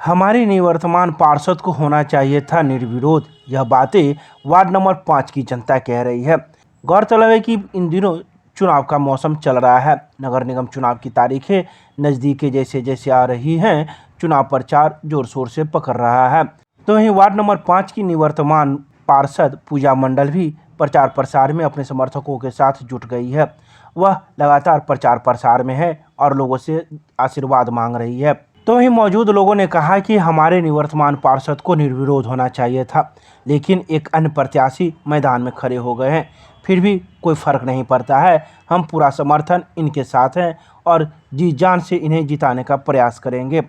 हमारे निवर्तमान पार्षद को होना चाहिए था निर्विरोध। यह बातें वार्ड नंबर 5 की जनता कह रही है। गौरतलब है कि इन दिनों चुनाव का मौसम चल रहा है। नगर निगम चुनाव की तारीखें नज़दीक जैसे जैसे आ रही हैं, चुनाव प्रचार जोर शोर से पकड़ रहा है। तो वहीं वार्ड नंबर 5 की निवर्तमान पार्षद पूजा मंडल भी प्रचार प्रसार में अपने समर्थकों के साथ जुट गई है। वह लगातार प्रचार प्रसार में है और लोगों से आशीर्वाद मांग रही है। तो वहीं मौजूद लोगों ने कहा कि हमारे निवर्तमान पार्षद को निर्विरोध होना चाहिए था, लेकिन एक अन्य प्रत्याशी मैदान में खड़े हो गए हैं। फिर भी कोई फ़र्क नहीं पड़ता है। हम पूरा समर्थन इनके साथ हैं और जी जान से इन्हें जिताने का प्रयास करेंगे।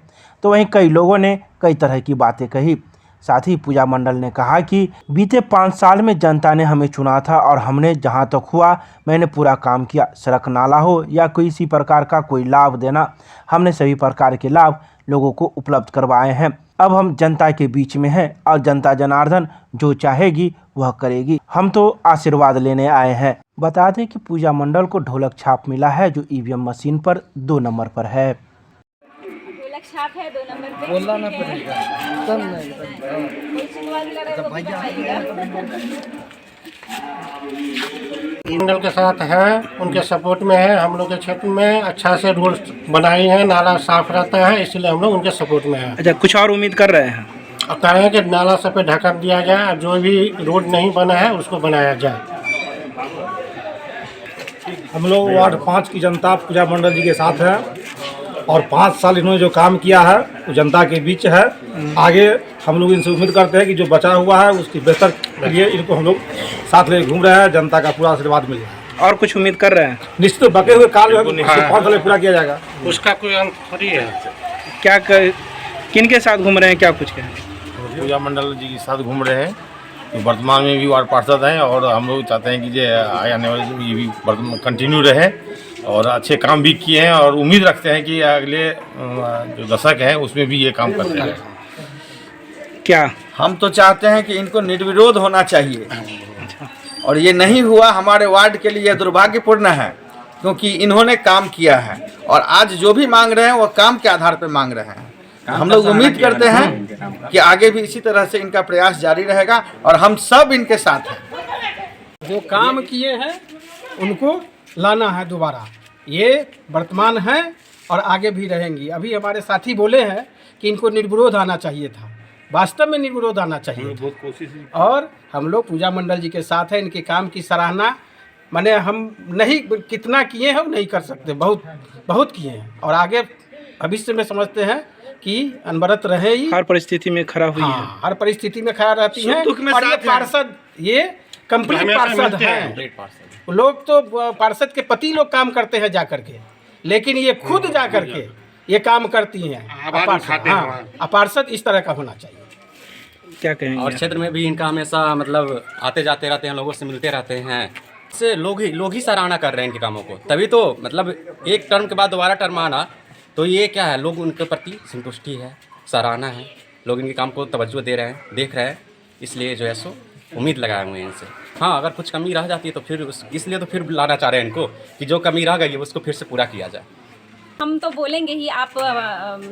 तो वहीं कई लोगों ने कई तरह की बातें कही। साथ ही पूजा मंडल ने कहा कि बीते 5 साल में जनता ने हमें चुना था और हमने जहां तक हुआ मैंने पूरा काम किया। सड़क नाला हो या कोई इसी प्रकार का कोई लाभ देना, हमने सभी प्रकार के लाभ लोगों को उपलब्ध करवाए हैं। अब हम जनता के बीच में हैं और जनता जनार्दन जो चाहेगी वह करेगी। हम तो आशीर्वाद लेने आए हैं। बता दें कि पूजा मंडल को ढोलक छाप मिला है, जो ईवीएम मशीन पर 2 नंबर पर है। छाप है 2 नंबर पे। बोलना ना पड़ेगा तब नहीं मंडल के साथ है, उनके सपोर्ट में है। हम लोग के क्षेत्र में अच्छा से रोड बनाई है, नाला साफ रहता है, इसलिए हम लोग उनके सपोर्ट में है। अच्छा, कुछ और उम्मीद कर रहे हैं? और कह रहे हैं कि नाला सब पे ढक्कन दिया जाए और जो भी रोड नहीं बना है उसको बनाया जाए। हम लोग वार्ड 5 की जनता पूजा मंडल जी के साथ है और 5 साल इन्होंने जो काम किया है वो जनता के बीच है। आगे हम लोग इनसे उम्मीद करते हैं कि जो बचा हुआ है उसकी बेहतर के लिए इनको हम लोग साथ ले घूम रहे हैं। जनता का पूरा आशीर्वाद मिल रहा है। और कुछ उम्मीद कर रहे हैं? निश्चित बके हुए कार्य 5 साल में पूरा किया जाएगा। उसका कोई अंत थोड़ी है। क्या किन के साथ घूम रहे हैं, क्या कुछ कहें? पूजा मंडल जी के साथ घूम रहे हैं। तो वर्तमान में भी वार्ड पार्षद हैं और हम लोग चाहते हैं कि जो आने वाले ये भी कंटिन्यू रहे और अच्छे काम भी किए हैं और उम्मीद रखते हैं कि अगले जो दशक है उसमें भी ये काम करते हैं। क्या हम तो चाहते हैं कि इनको निर्विरोध होना चाहिए और ये नहीं हुआ। हमारे वार्ड के लिए दुर्भाग्यपूर्ण है क्योंकि इन्होंने काम किया है और आज जो भी मांग रहे हैं वो काम के आधार पर मांग रहे हैं। हम लोग उम्मीद करते हैं कि आगे भी इसी तरह से इनका प्रयास जारी रहेगा और हम सब इनके साथ हैं। जो काम किए हैं उनको लाना है दोबारा। ये वर्तमान है और आगे भी रहेंगी। अभी हमारे साथी बोले हैं कि इनको निर्विरोध आना चाहिए था। वास्तव में निर्विरोध आना चाहिए और हम लोग पूजा मंडल जी के साथ हैं। इनके काम की सराहना माने हम नहीं कितना किए हैं नहीं कर सकते, बहुत किए हैं और आगे भविष्य में समझते हैं कि अनवरत रहे ही। हर परिस्थिति में खड़ा हुई है। हर परिस्थिति में खड़ा रहती है और ये पार्षद ये कंप्लीट पार्षद हैं। लोग तो पार्षद के पति लोग काम करते हैं जाकर के, लेकिन ये खुद जाकर के ये काम करती हैं। पार्षद इस तरह का होना चाहिए। क्या कहेंगे? और क्षेत्र में भी इनका हमेशा मतलब आते जाते रहते हैं, लोगों से मिलते रहते हैं। इससे लोग ही सराहना कर रहे हैं इनके कामों को। तभी तो मतलब एक टर्म के बाद दोबारा टर्म आना, तो ये क्या है, लोग उनके प्रति संतुष्टि है, सराहना है। लोग इनके काम को तवज्जो दे रहे हैं, देख रहे हैं, इसलिए जो है सो उम्मीद लगाए हुए हैं इनसे। हाँ, अगर कुछ कमी रह जाती है तो फिर इसलिए तो फिर लाना चाह रहे हैं इनको कि जो कमी रह गई है उसको फिर से पूरा किया जाए। हम तो बोलेंगे ही। आप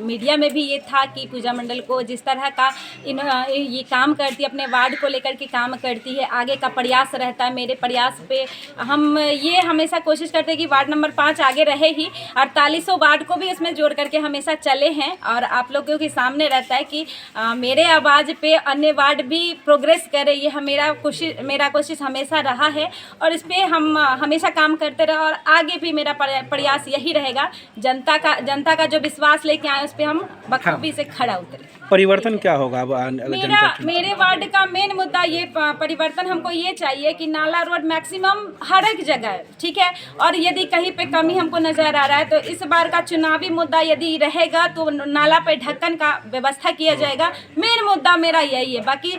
मीडिया में भी ये था कि पूजा मंडल को जिस तरह का ये काम करती है, अपने वार्ड को लेकर के काम करती है, आगे का प्रयास रहता है। मेरे प्रयास पे हम ये हमेशा कोशिश करते हैं कि वार्ड नंबर 5 आगे रहे ही। 4800 वार्ड को भी इसमें जोड़ करके हमेशा चले हैं और आप लोगों के सामने रहता है कि मेरे आवाज़ पे अन्य वार्ड भी प्रोग्रेस करे। ये मेरा कोशिश हमेशा रहा है और इस पर हम हमेशा काम करते रहे और आगे भी मेरा प्रयास यही रहेगा। जनता का जो विश्वास लेके आए उस पर हम बखूबी से खड़ा उतरे। परिवर्तन क्या होगा अब? मेरे वार्ड का मेन मुद्दा ये परिवर्तन हमको ये चाहिए कि नाला रोड मैक्सिमम हर एक जगह, ठीक है, और यदि कहीं पे कमी हमको नजर आ रहा है तो इस बार का चुनावी मुद्दा यदि रहेगा तो नाला पे ढक्कन का व्यवस्था किया जाएगा। मेन मुद्दा मेरा यही है। बाकी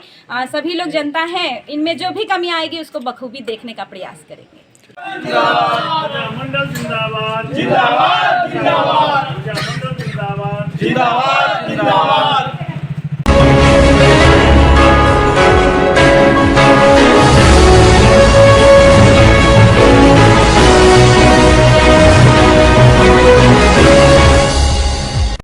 सभी लोग जनता हैं, इनमें जो भी कमी आएगी उसको बखूबी देखने का प्रयास करेंगे। मंडल जिंदाबाद जिंदाबाद जिंदाबाद जिंदाबाद जिंदाबाद जिंदाबाद।